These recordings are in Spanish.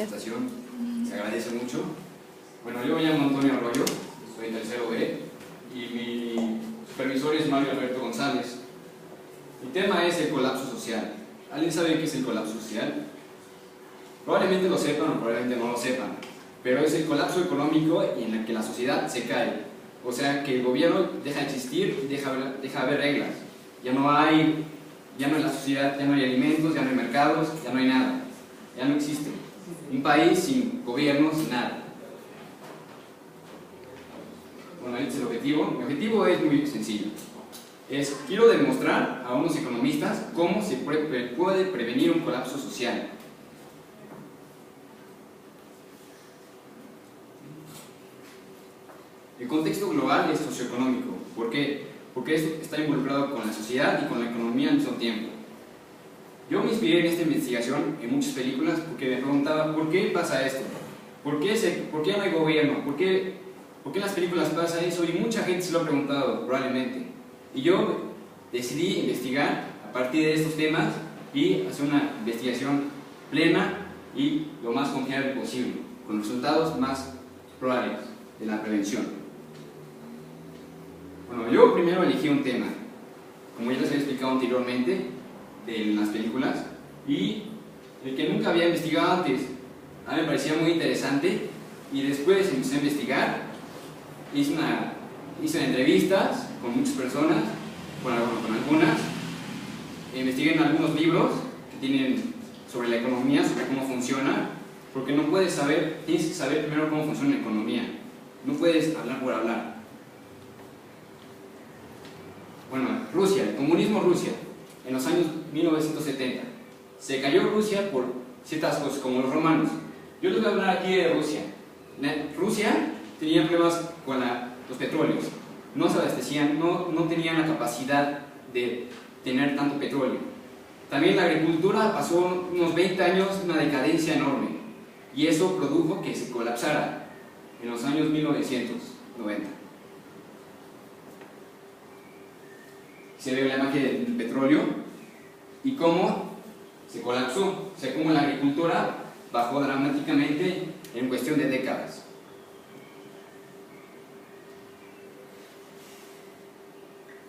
presentación, se agradece mucho. Bueno, yo me llamo Antonio Arroyo, soy en tercero B y mi supervisor es Mario Alberto González. Mi tema es el colapso social. ¿Alguien sabe qué es el colapso social? Probablemente lo sepan o probablemente no lo sepan, pero es el colapso económico en el que la sociedad se cae. O sea, que el gobierno deja de existir, deja de haber reglas. Ya no en la sociedad, ya no hay alimentos, ya no hay mercados, ya no hay nada. Ya no existe. Un país sin gobierno, sin nada. Bueno, este es el objetivo. Mi objetivo es muy sencillo. Quiero demostrar a unos economistas cómo se puede prevenir un colapso social. El contexto global es socioeconómico. ¿Por qué? Porque esto está involucrado con la sociedad y con la economía al mismo tiempo. Yo me inspiré en esta investigación en muchas películas porque me preguntaba ¿por qué pasa esto? ¿Por qué no hay gobierno? ¿Por qué en las películas pasa eso? Y mucha gente se lo ha preguntado, probablemente. Y yo decidí investigar a partir de estos temas y hacer una investigación plena y lo más confiable posible, con resultados más probables de la prevención. Bueno, yo primero elegí un tema, como ya les había explicado anteriormente, de las películas, y el que nunca había investigado antes. A mí me parecía muy interesante y después empecé a investigar, hice entrevistas con muchas personas, con algunas, investigué en algunos libros que tienen sobre la economía, sobre cómo funciona, porque no puedes saber, tienes que saber primero cómo funciona la economía, no puedes hablar por hablar. Bueno, Rusia, el comunismo Rusia, en los años 1970. Se cayó Rusia por ciertas cosas, como los romanos. Yo les voy a hablar aquí de Rusia. Rusia tenía problemas con los petróleos. No se abastecían, no tenían la capacidad de tener tanto petróleo. También la agricultura pasó unos 20 años una decadencia enorme. Y eso produjo que se colapsara en los años 1990. Se ve la imagen del petróleo y cómo se colapsó, o sea, cómo la agricultura bajó dramáticamente en cuestión de décadas.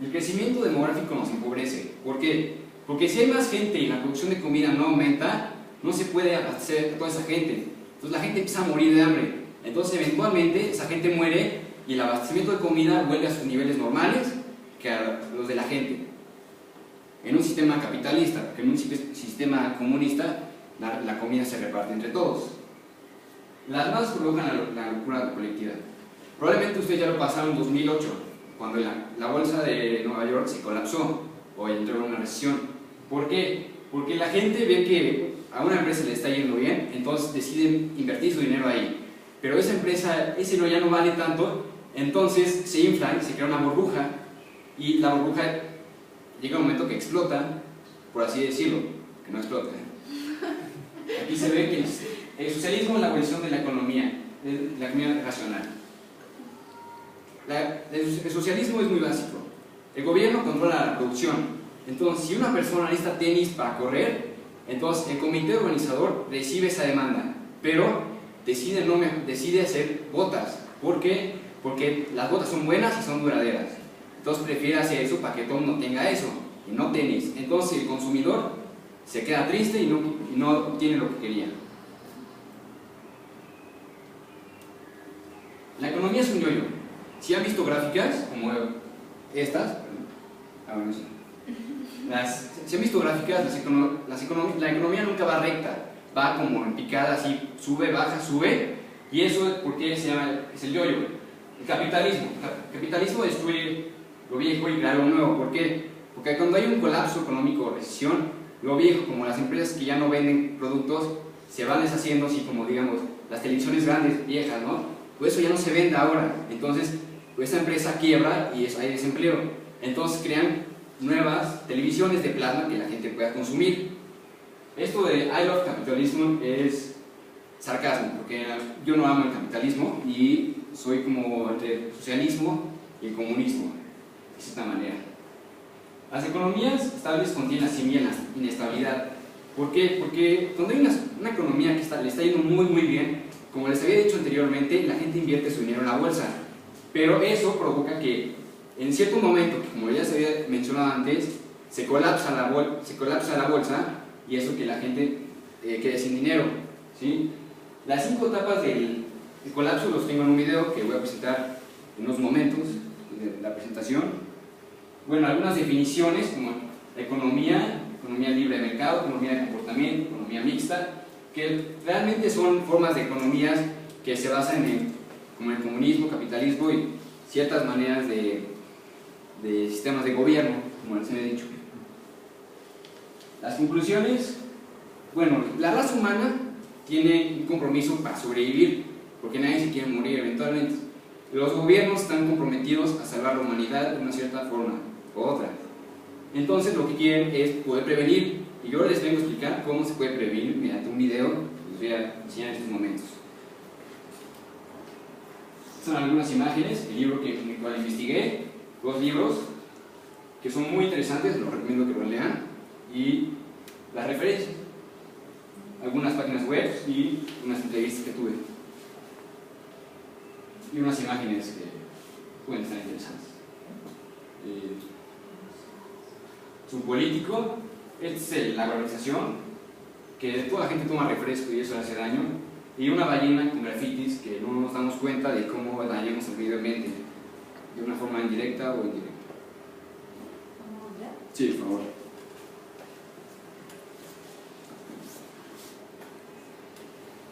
El crecimiento demográfico nos empobrece. ¿Por qué? Porque si hay más gente y la producción de comida no aumenta, no se puede abastecer a toda esa gente. Entonces la gente empieza a morir de hambre. Entonces eventualmente esa gente muere y el abastecimiento de comida vuelve a sus niveles normales que a los de la gente. En un sistema capitalista, porque en un sistema comunista la comida se reparte entre todos. Las masas provocan la locura colectiva. Probablemente ustedes ya lo pasaron en 2008, cuando la bolsa de Nueva York se colapsó o entró en una recesión. ¿Por qué? Porque la gente ve que a una empresa le está yendo bien, entonces deciden invertir su dinero ahí. Pero esa empresa, ese no ya no vale tanto, entonces se infla y se crea una burbuja. Y la burbuja llega un momento que explota, por así decirlo, que no explota. Aquí se ve que el socialismo es la abolición de la economía racional. El socialismo es muy básico. El gobierno controla la producción. Entonces, si una persona necesita tenis para correr, entonces el comité organizador recibe esa demanda, pero decide hacer botas. ¿Por qué? Porque las botas son buenas y son duraderas. Entonces prefiere hacer eso para que todo el mundo tenga eso y no tenis. Entonces el consumidor se queda triste y no obtiene lo que quería. La economía es un yo-yo. Si han visto gráficas como estas, si han visto gráficas, la economía nunca va recta, va como en picada, así sube, baja, sube, y eso es porque es el yo-yo. El capitalismo destruye lo viejo y crear lo nuevo. ¿Por qué? Porque cuando hay un colapso económico o recesión, lo viejo, como las empresas que ya no venden productos, se van deshaciendo, así como digamos las televisiones grandes, viejas, ¿no? Pues eso ya no se vende ahora. Entonces, pues esa empresa quiebra y hay desempleo. Entonces crean nuevas televisiones de plasma que la gente pueda consumir. Esto de I love capitalism es sarcasmo, porque yo no amo el capitalismo y soy como entre el socialismo y el comunismo. De esta manera. Las economías estables contienen la semilla de la inestabilidad. ¿Por qué? Porque cuando hay una economía que le está yendo muy bien, como les había dicho anteriormente, la gente invierte su dinero en la bolsa, pero eso provoca que en cierto momento, como ya se había mencionado antes, se colapsa la bolsa y eso que la gente quede sin dinero, ¿sí? Las 5 etapas del colapso los tengo en un video que voy a presentar en unos momentos de la presentación. Bueno, algunas definiciones como economía libre de mercado, economía de comportamiento, economía mixta, que realmente son formas de economías que se basan como en el comunismo, capitalismo y ciertas maneras de sistemas de gobierno, como les he dicho. Las conclusiones, bueno, la raza humana tiene un compromiso para sobrevivir, porque nadie se quiere morir eventualmente. Los gobiernos están comprometidos a salvar la humanidad de una cierta forma u otra. Entonces lo que quieren es poder prevenir, y yo les vengo a explicar cómo se puede prevenir mediante un video que les voy a enseñar en estos momentos. Son algunas imágenes, el libro en el cual investigué, 2 libros que son muy interesantes, los recomiendo que lo lean, y las referencias, algunas páginas web y unas entrevistas que tuve, y unas imágenes que pueden estar interesantes. Subpolítico, esta es la globalización, que toda la gente toma refresco y eso le hace daño, y una ballena con grafitis que no nos damos cuenta de cómo dañamos el medio ambiente de una forma indirecta o indirecta. Sí, por favor.